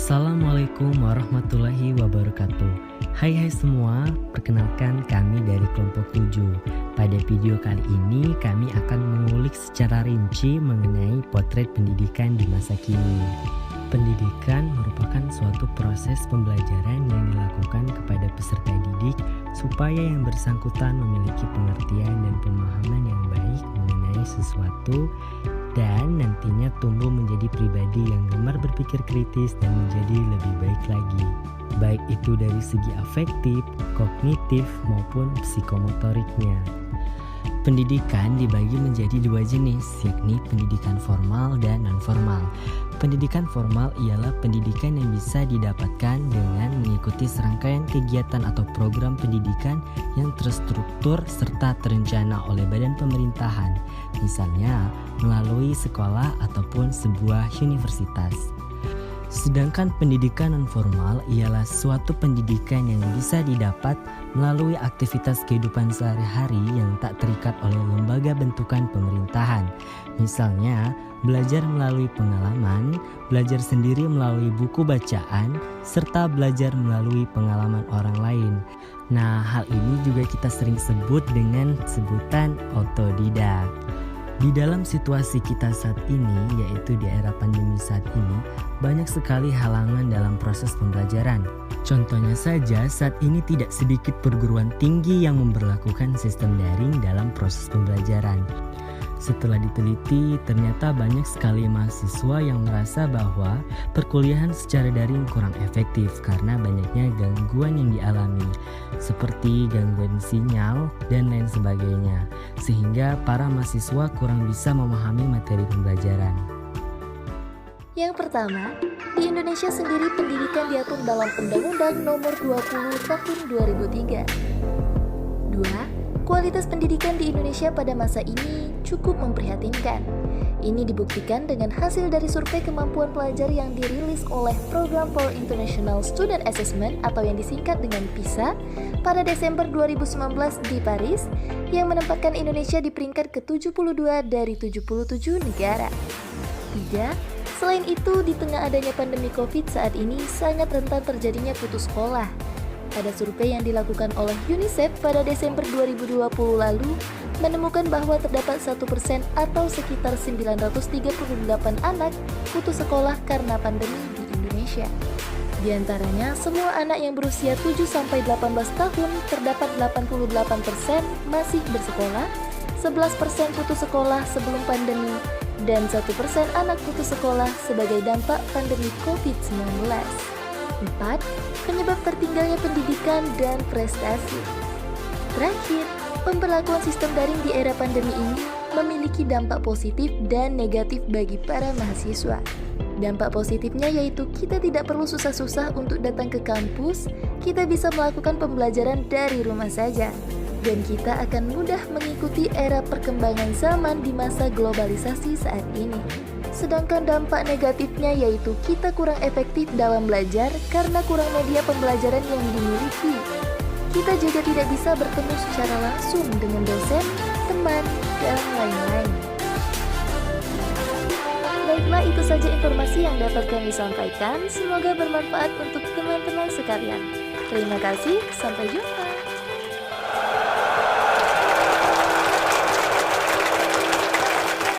Assalamualaikum warahmatullahi wabarakatuh. Hai semua, perkenalkan kami dari kelompok 7. Pada video kali ini kami akan mengulik secara rinci mengenai potret pendidikan di masa kini. Pendidikan merupakan suatu proses pembelajaran yang dilakukan kepada peserta didik supaya yang bersangkutan memiliki pengertian dan pemahaman yang baik mengenai sesuatu dan nantinya tumbuh menjadi pribadi yang gemar berpikir kritis dan menjadi lebih baik lagi, baik itu dari segi afektif, kognitif maupun psikomotoriknya. Pendidikan dibagi menjadi dua jenis, yakni pendidikan formal dan non-formal. Pendidikan formal ialah pendidikan yang bisa didapatkan dengan mengikuti serangkaian kegiatan atau program pendidikan yang terstruktur serta terencana oleh badan pemerintahan, misalnya melalui sekolah ataupun sebuah universitas. Sedangkan pendidikan non-formal ialah suatu pendidikan yang bisa didapat melalui aktivitas kehidupan sehari-hari yang tak terikat oleh lembaga bentukan pemerintahan. Misalnya, belajar melalui pengalaman, belajar sendiri melalui buku bacaan, serta belajar melalui pengalaman orang lain. Nah, hal ini juga kita sering sebut dengan sebutan otodidak. Di dalam situasi kita saat ini, yaitu di era pandemi saat ini, banyak sekali halangan dalam proses pembelajaran. Contohnya saja, saat ini tidak sedikit perguruan tinggi yang memberlakukan sistem daring dalam proses pembelajaran. Setelah diteliti, ternyata banyak sekali mahasiswa yang merasa bahwa perkuliahan secara daring kurang efektif karena banyaknya gangguan yang dialami, seperti gangguan sinyal dan lain sebagainya, sehingga para mahasiswa kurang bisa memahami materi pembelajaran. Yang pertama, di Indonesia sendiri pendidikan diatur dalam Undang-Undang Nomor 20 Tahun 2003. 2. Kualitas pendidikan di Indonesia pada masa ini cukup memprihatinkan. Ini dibuktikan dengan hasil dari survei kemampuan pelajar yang dirilis oleh Program for International Student Assessment atau yang disingkat dengan PISA pada Desember 2019 di Paris yang menempatkan Indonesia di peringkat ke-72 dari 77 negara. 3. Selain itu, di tengah adanya pandemi COVID saat ini sangat rentan terjadinya putus sekolah. Pada survei yang dilakukan oleh UNICEF pada Desember 2020 lalu, menemukan bahwa terdapat 1% atau sekitar 938 anak putus sekolah karena pandemi di Indonesia. Di antaranya, semua anak yang berusia 7-18 tahun terdapat 88% masih bersekolah, 11% putus sekolah sebelum pandemi, dan 1% anak putus sekolah sebagai dampak pandemi COVID-19. 4. Penyebab tertinggalnya pendidikan dan prestasi. Terakhir, pemberlakuan sistem daring di era pandemi ini memiliki dampak positif dan negatif bagi para mahasiswa. Dampak positifnya yaitu kita tidak perlu susah-susah untuk datang ke kampus, kita bisa melakukan pembelajaran dari rumah saja. Dan kita akan mudah mengikuti era perkembangan zaman di masa globalisasi saat ini. Sedangkan dampak negatifnya yaitu kita kurang efektif dalam belajar karena kurang media pembelajaran yang dimiliki. Kita juga tidak bisa bertemu secara langsung dengan dosen, teman, dan lain-lain. Baiklah, itu saja informasi yang dapat kami sampaikan. Semoga bermanfaat untuk teman-teman sekalian. Terima kasih, sampai jumpa.